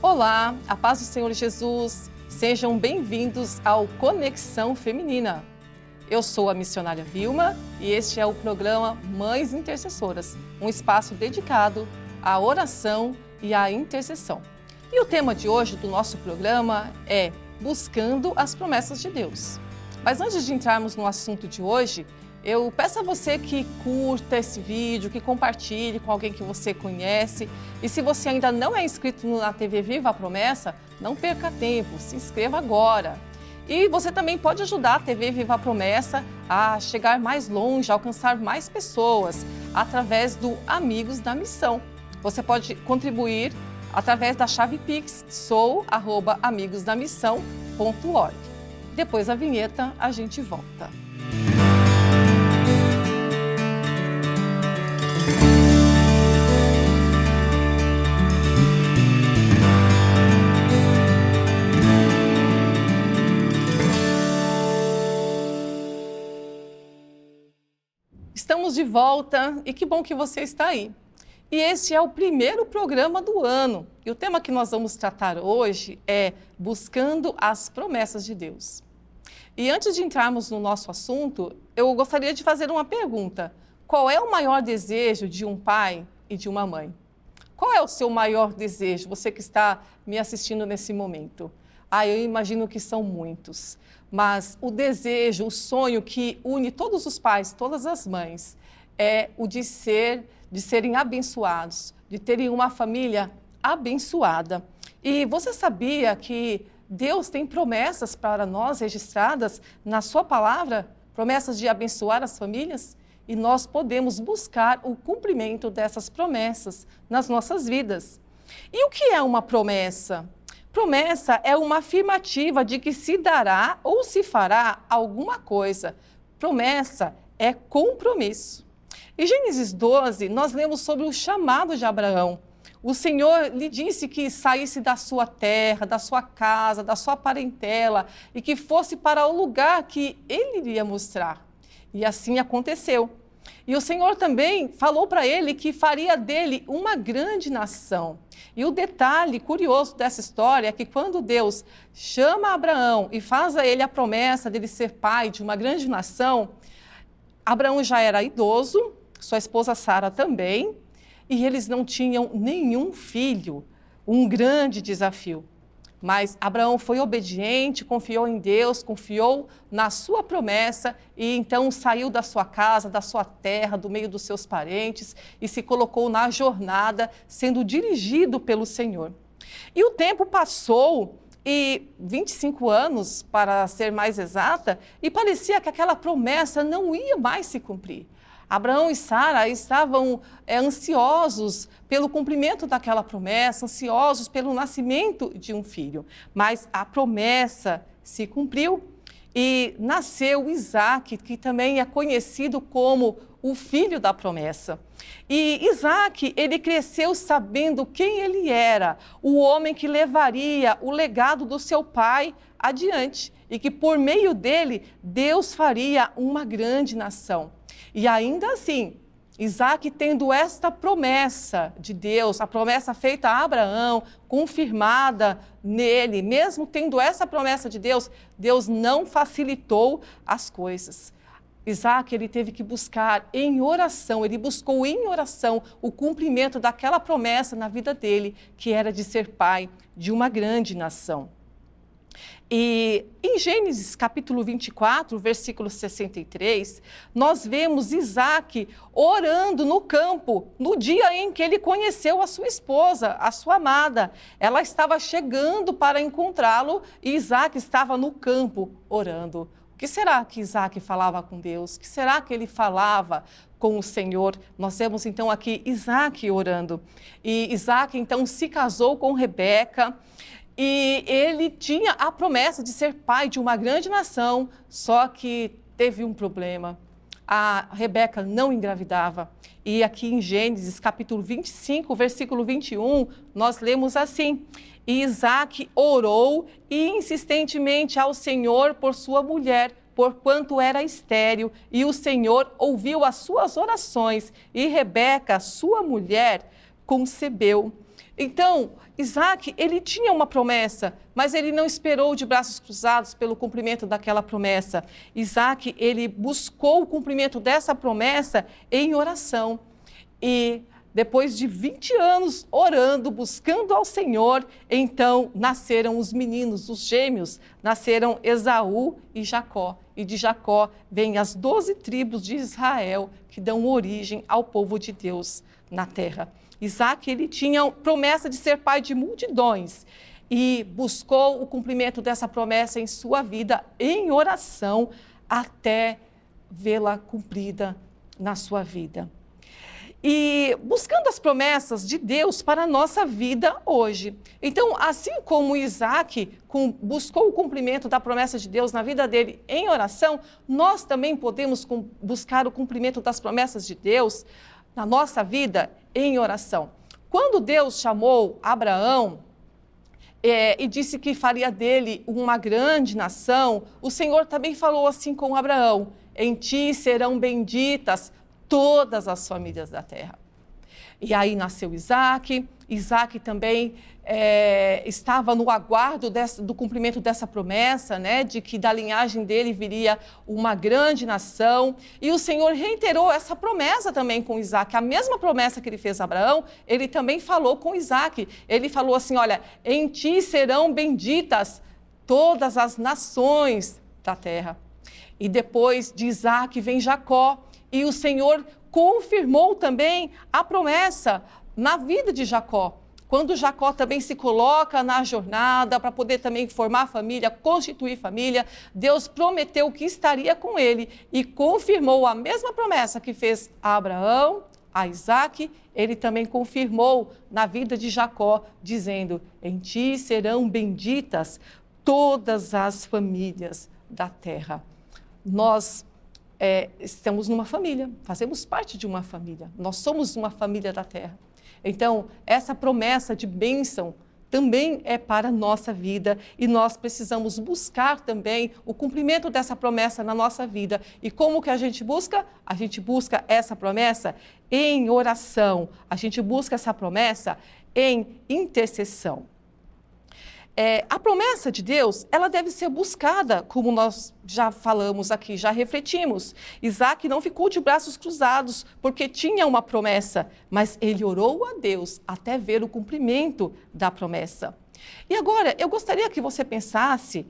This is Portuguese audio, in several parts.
Olá, a paz do Senhor Jesus, sejam bem-vindos ao Conexão Feminina. Eu sou a missionária Vilma e este é o programa Mães Intercessoras, um espaço dedicado à oração e à intercessão. E o tema de hoje do nosso programa é Buscando as Promessas de Deus. Mas antes de entrarmos no assunto de hoje, eu peço a você que curta esse vídeo, que compartilhe com alguém que você conhece. E se você ainda não é inscrito na TV Viva a Promessa, não perca tempo, se inscreva agora. E você também pode ajudar a TV Viva a Promessa a chegar mais longe, a alcançar mais pessoas, através do Amigos da Missão. Você pode contribuir através da chave Pix, sou@amigosdamissão.org. Depois da vinheta, a gente volta. Estamos de volta e que bom que você está aí. E este é o primeiro programa do ano. E o tema que nós vamos tratar hoje é Buscando as Promessas de Deus. E antes de entrarmos no nosso assunto, eu gostaria de fazer uma pergunta. Qual é o maior desejo de um pai e de uma mãe? Qual é o seu maior desejo, você que está me assistindo nesse momento? Eu imagino que são muitos. Mas o desejo, o sonho que une todos os pais, todas as mães, é o de serem abençoados, de terem uma família abençoada. E você sabia que Deus tem promessas para nós registradas na sua palavra? Promessas de abençoar as famílias? E nós podemos buscar o cumprimento dessas promessas nas nossas vidas. E o que é uma promessa? Promessa é uma afirmativa de que se dará ou se fará alguma coisa. Promessa é compromisso. Em Gênesis 12, nós lemos sobre o chamado de Abraão. O Senhor lhe disse que saísse da sua terra, da sua casa, da sua parentela e que fosse para o lugar que ele iria mostrar. E assim aconteceu. E o Senhor também falou para ele que faria dele uma grande nação. E o detalhe curioso dessa história é que quando Deus chama Abraão e faz a ele a promessa de ele ser pai de uma grande nação, Abraão já era idoso, sua esposa Sara também, e eles não tinham nenhum filho, um grande desafio. Mas Abraão foi obediente, confiou em Deus, confiou na sua promessa e então saiu da sua casa, da sua terra, do meio dos seus parentes e se colocou na jornada, sendo dirigido pelo Senhor. E o tempo passou, e 25 anos, para ser mais exata, e parecia que aquela promessa não ia mais se cumprir. Abraão e Sara estavam ansiosos pelo cumprimento daquela promessa, ansiosos pelo nascimento de um filho. Mas a promessa se cumpriu e nasceu Isaac, que também é conhecido como o filho da promessa. E Isaac, ele cresceu sabendo quem ele era, o homem que levaria o legado do seu pai adiante e que por meio dele Deus faria uma grande nação. E ainda assim, Isaac tendo esta promessa de Deus, a promessa feita a Abraão, confirmada nele, mesmo tendo essa promessa de Deus, Deus não facilitou as coisas. Isaac, ele teve que buscar em oração, ele buscou em oração o cumprimento daquela promessa na vida dele, que era de ser pai de uma grande nação. E em Gênesis capítulo 24, versículo 63, nós vemos Isaac orando no campo, no dia em que ele conheceu a sua esposa, a sua amada. Ela estava chegando para encontrá-lo e Isaac estava no campo orando. O que será que Isaac falava com Deus? O que será que ele falava com o Senhor? Nós vemos então aqui Isaac orando. E Isaac então se casou com Rebeca. E ele tinha a promessa de ser pai de uma grande nação, só que teve um problema. A Rebeca não engravidava. E aqui em Gênesis, capítulo 25, versículo 21, nós lemos assim: E Isaac orou insistentemente ao Senhor por sua mulher, porquanto era estéril, e o Senhor ouviu as suas orações, e Rebeca, sua mulher, concebeu. Então, Isaac, ele tinha uma promessa, mas ele não esperou de braços cruzados pelo cumprimento daquela promessa. Isaac, ele buscou o cumprimento dessa promessa em oração. E depois de 20 anos orando, buscando ao Senhor, então nasceram os meninos, os gêmeos, nasceram Esaú e Jacó. E de Jacó vêm as 12 tribos de Israel, que dão origem ao povo de Deus na terra. Isaac, ele tinha promessa de ser pai de multidões e buscou o cumprimento dessa promessa em sua vida, em oração, até vê-la cumprida na sua vida. E buscando as promessas de Deus para a nossa vida hoje. Então, assim como Isaac buscou o cumprimento da promessa de Deus na vida dele em oração, nós também podemos buscar o cumprimento das promessas de Deus na nossa vida em oração. Quando Deus chamou Abraão e disse que faria dele uma grande nação, o Senhor também falou assim com Abraão: em ti serão benditas todas as famílias da terra. E aí nasceu Isaac. Isaac também estava no aguardo do cumprimento dessa promessa, né, de que da linhagem dele viria uma grande nação. E o Senhor reiterou essa promessa também com Isaac. A mesma promessa que ele fez a Abraão, ele também falou com Isaac. Ele falou assim: olha, em ti serão benditas todas as nações da terra. E depois de Isaac vem Jacó. E o Senhor confirmou também a promessa na vida de Jacó. Quando Jacó também se coloca na jornada para poder também formar família, constituir família, Deus prometeu que estaria com ele e confirmou a mesma promessa que fez a Abraão, a Isaac, ele também confirmou na vida de Jacó, dizendo: em ti serão benditas todas as famílias da terra. Nós estamos numa família, fazemos parte de uma família, nós somos uma família da terra. Então, essa promessa de bênção também é para a nossa vida e nós precisamos buscar também o cumprimento dessa promessa na nossa vida. E como que a gente busca? A gente busca essa promessa em oração, a gente busca essa promessa em intercessão. A promessa de Deus, ela deve ser buscada, como nós já falamos aqui, já refletimos. Isaac não ficou de braços cruzados, porque tinha uma promessa, mas ele orou a Deus até ver o cumprimento da promessa. E agora, eu gostaria que você pensasse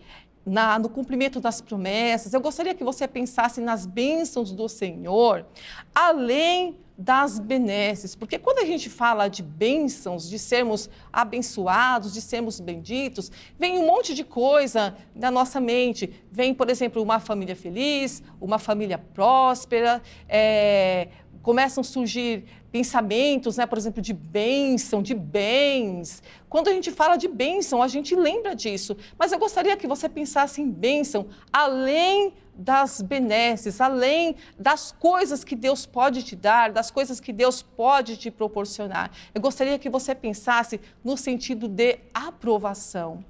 no cumprimento das promessas, eu gostaria que você pensasse nas bênçãos do Senhor, além das benesses, porque quando a gente fala de bênçãos, de sermos abençoados, de sermos benditos, vem um monte de coisa na nossa mente. Vem, por exemplo, uma família feliz, uma família próspera, começam a surgir pensamentos, né, por exemplo, de bênção, de bens. Quando a gente fala de bênção, a gente lembra disso, mas eu gostaria que você pensasse em bênção além das benesses, além das coisas que Deus pode te dar, das coisas que Deus pode te proporcionar. Eu gostaria que você pensasse no sentido de aprovação,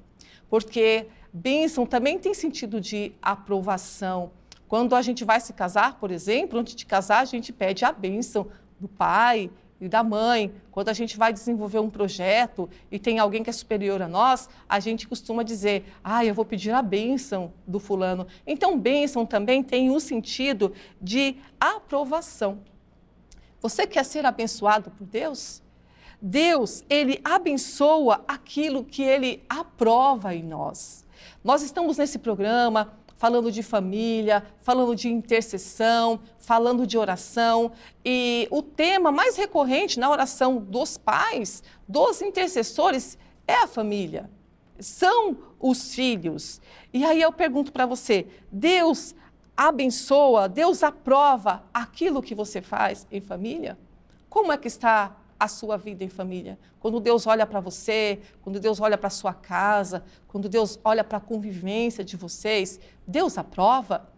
porque bênção também tem sentido de aprovação. Quando a gente vai se casar, por exemplo, antes de casar, a gente pede a bênção do pai e da mãe. Quando a gente vai desenvolver um projeto e tem alguém que é superior a nós, a gente costuma dizer: eu vou pedir a bênção do fulano. Então, bênção também tem um sentido de aprovação. Você quer ser abençoado por Deus? Deus, ele abençoa aquilo que ele aprova em nós. Nós estamos nesse programa falando de família, falando de intercessão, falando de oração. E o tema mais recorrente na oração dos pais, dos intercessores, é a família. São os filhos. E aí eu pergunto para você: Deus abençoa, Deus aprova aquilo que você faz em família? Como é que está a sua vida em família? Quando Deus olha para você, quando Deus olha para a sua casa, quando Deus olha para a convivência de vocês, Deus aprova?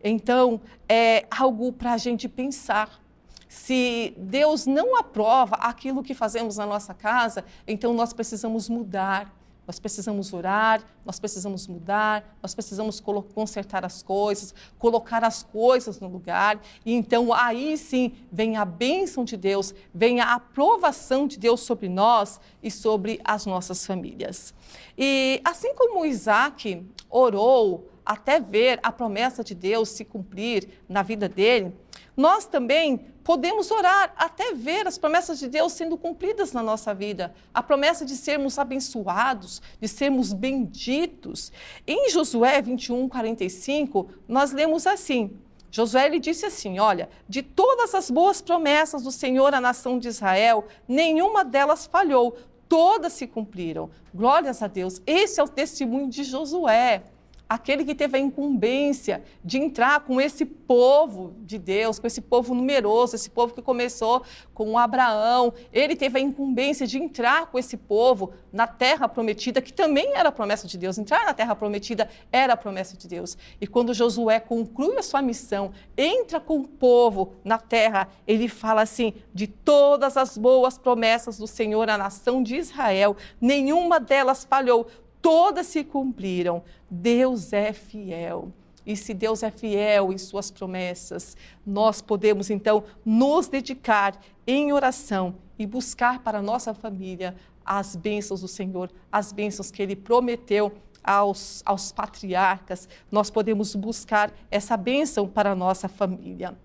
Então, é algo para a gente pensar. Se Deus não aprova aquilo que fazemos na nossa casa, então nós precisamos mudar. nós precisamos orar, nós precisamos mudar, nós precisamos consertar as coisas, colocar as coisas no lugar. E então aí sim vem a bênção de Deus, vem a aprovação de Deus sobre nós e sobre as nossas famílias. E assim como Isaac orou até ver a promessa de Deus se cumprir na vida dele, nós também podemos orar até ver as promessas de Deus sendo cumpridas na nossa vida. A promessa de sermos abençoados, de sermos benditos. Em Josué 21:45, nós lemos assim. Josué ele disse assim, olha, de todas as boas promessas do Senhor à nação de Israel, nenhuma delas falhou, todas se cumpriram. Glórias a Deus. Esse é o testemunho de Josué. Aquele que teve a incumbência de entrar com esse povo de Deus, com esse povo numeroso, esse povo que começou com Abraão, ele teve a incumbência de entrar com esse povo na terra prometida, que também era a promessa de Deus. Entrar na terra prometida era a promessa de Deus. E quando Josué conclui a sua missão, entra com o povo na terra, ele fala assim, de todas as boas promessas do Senhor à nação de Israel, nenhuma delas falhou, todas se cumpriram. Deus é fiel. E se Deus é fiel em suas promessas, nós podemos então nos dedicar em oração e buscar para a nossa família as bênçãos do Senhor, as bênçãos que Ele prometeu aos patriarcas. Nós podemos buscar essa bênção para a nossa família.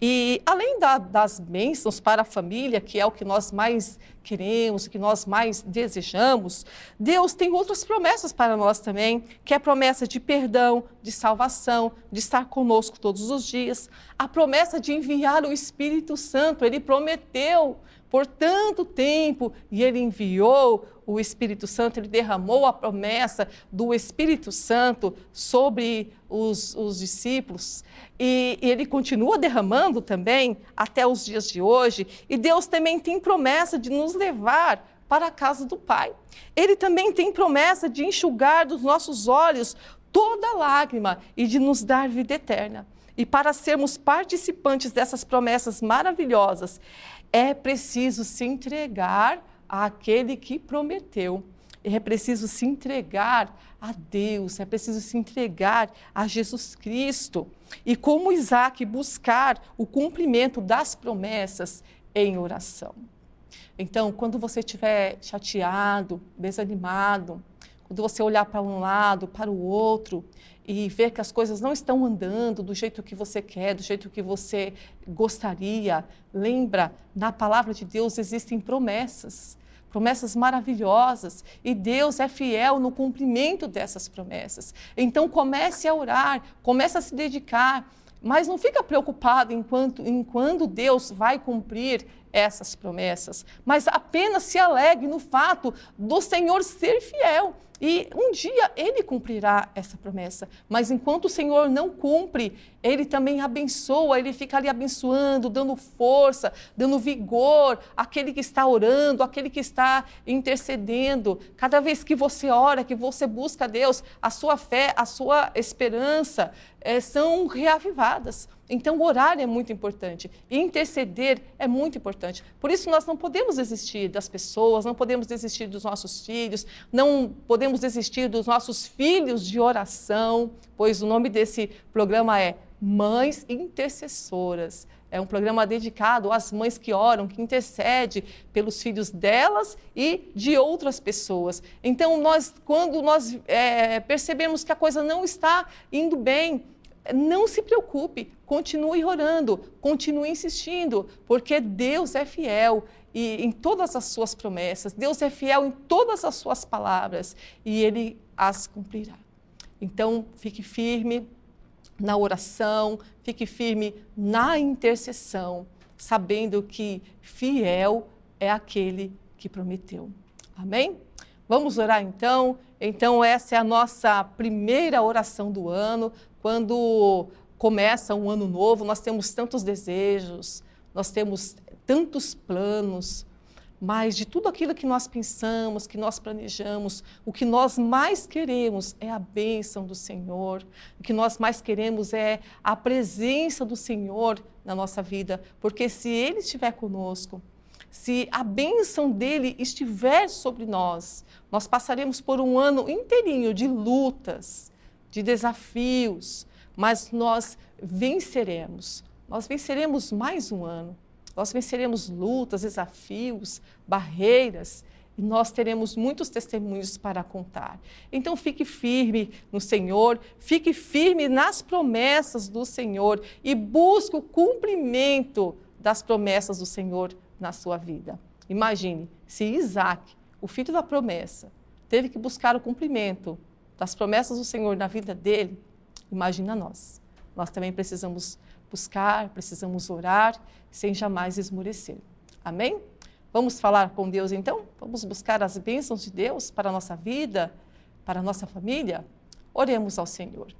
E além das bênçãos para a família, que é o que nós mais queremos, o que nós mais desejamos, Deus tem outras promessas para nós também, que é a promessa de perdão, de salvação, de estar conosco todos os dias, a promessa de enviar o Espírito Santo. Ele prometeu por tanto tempo e Ele enviou o Espírito Santo, Ele derramou a promessa do Espírito Santo sobre os discípulos e Ele continua derramando também até os dias de hoje. E Deus também tem promessa de nos levar para a casa do Pai. Ele também tem promessa de enxugar dos nossos olhos toda lágrima e de nos dar vida eterna. E para sermos participantes dessas promessas maravilhosas, é preciso se entregar àquele que prometeu. É preciso se entregar a Deus, é preciso se entregar a Jesus Cristo. E como Isaac, buscar o cumprimento das promessas em oração. Então, quando você estiver chateado, desanimado, quando você olhar para um lado, para o outro e ver que as coisas não estão andando do jeito que você quer, do jeito que você gostaria, lembra, na palavra de Deus existem promessas, promessas maravilhosas, e Deus é fiel no cumprimento dessas promessas. Então comece a orar, comece a se dedicar, mas não fica preocupado em quando Deus vai cumprir essas promessas, mas apenas se alegre no fato do Senhor ser fiel. E um dia Ele cumprirá essa promessa, mas enquanto o Senhor não cumpre, Ele também abençoa, Ele fica ali abençoando, dando força, dando vigor àquele que está orando, àquele que está intercedendo. Cada vez que você ora, que você busca a Deus, a sua fé, a sua esperança são reavivadas. Então, orar é muito importante, interceder é muito importante. Por isso, nós não podemos desistir das pessoas, não podemos desistir dos nossos filhos, não podemos desistir dos nossos filhos de oração, pois o nome desse programa é Mães Intercessoras. É um programa dedicado às mães que oram, que intercedem pelos filhos delas e de outras pessoas. Então, quando nós percebemos que a coisa não está indo bem, não se preocupe, continue orando, continue insistindo, porque Deus é fiel em todas as suas promessas, Deus é fiel em todas as suas palavras e Ele as cumprirá. Então, fique firme na oração, fique firme na intercessão, sabendo que fiel é aquele que prometeu. Amém? Vamos orar então? Então essa é a nossa primeira oração do ano. Quando começa um ano novo, nós temos tantos desejos, nós temos tantos planos, mas de tudo aquilo que nós pensamos, que nós planejamos, o que nós mais queremos é a bênção do Senhor, o que nós mais queremos é a presença do Senhor na nossa vida, porque se Ele estiver conosco, se a bênção dele estiver sobre nós, nós passaremos por um ano inteirinho de lutas, de desafios, mas nós venceremos mais um ano, nós venceremos lutas, desafios, barreiras, e nós teremos muitos testemunhos para contar. Então fique firme no Senhor, fique firme nas promessas do Senhor e busque o cumprimento das promessas do Senhor na sua vida. Imagine, se Isaac, o filho da promessa, teve que buscar o cumprimento das promessas do Senhor na vida dele, imagina nós. Nós também precisamos buscar, precisamos orar, sem jamais esmorecer. Amém? Vamos falar com Deus então? Vamos buscar as bênçãos de Deus para a nossa vida, para a nossa família? Oremos ao Senhor.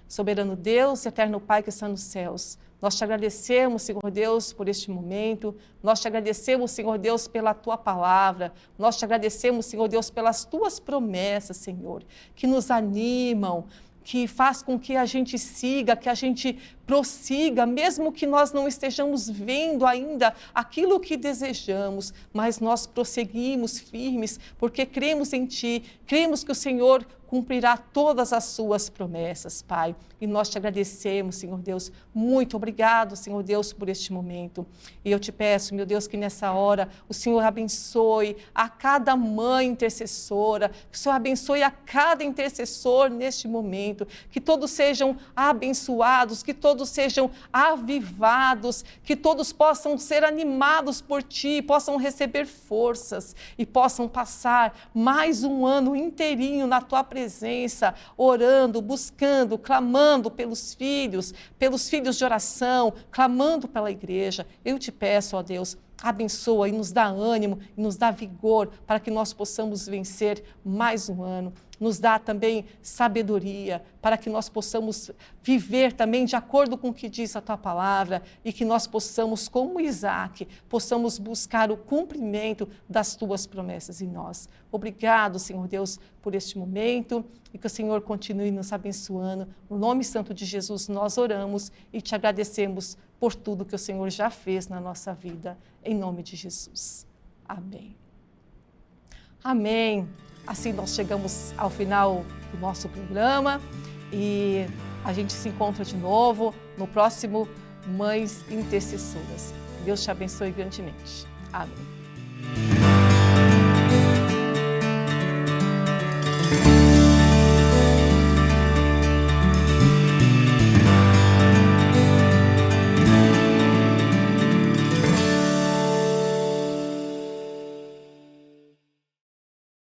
Soberano Deus e eterno Pai que está nos céus, nós te agradecemos, Senhor Deus, por este momento, nós te agradecemos, Senhor Deus, pela Tua palavra, nós te agradecemos, Senhor Deus, pelas Tuas promessas, Senhor, que nos animam, que faz com que a gente siga, que a gente prossiga, mesmo que nós não estejamos vendo ainda aquilo que desejamos, mas nós prosseguimos firmes, porque cremos em Ti, cremos que o Senhor cumprirá todas as suas promessas, Pai. E nós te agradecemos, Senhor Deus, muito obrigado, Senhor Deus, por este momento. E eu te peço, meu Deus, que nessa hora o Senhor abençoe a cada mãe intercessora, que o Senhor abençoe a cada intercessor neste momento, que todos sejam abençoados, que todos sejam avivados, que todos possam ser animados por Ti, possam receber forças e possam passar mais um ano inteirinho na Tua presença, orando, buscando, clamando pelos filhos de oração, clamando pela igreja. Eu te peço, ó Deus, abençoa e nos dá ânimo, e nos dá vigor para que nós possamos vencer mais um ano. Nos dá também sabedoria para que nós possamos viver também de acordo com o que diz a Tua palavra e que nós possamos, como Isaac, possamos buscar o cumprimento das Tuas promessas em nós. Obrigado, Senhor Deus, por este momento e que o Senhor continue nos abençoando. No nome santo de Jesus nós oramos e te agradecemos por tudo que o Senhor já fez na nossa vida, em nome de Jesus. Amém. Amém. Assim nós chegamos ao final do nosso programa e a gente se encontra de novo no próximo Mães Intercessoras. Deus te abençoe grandemente. Amém.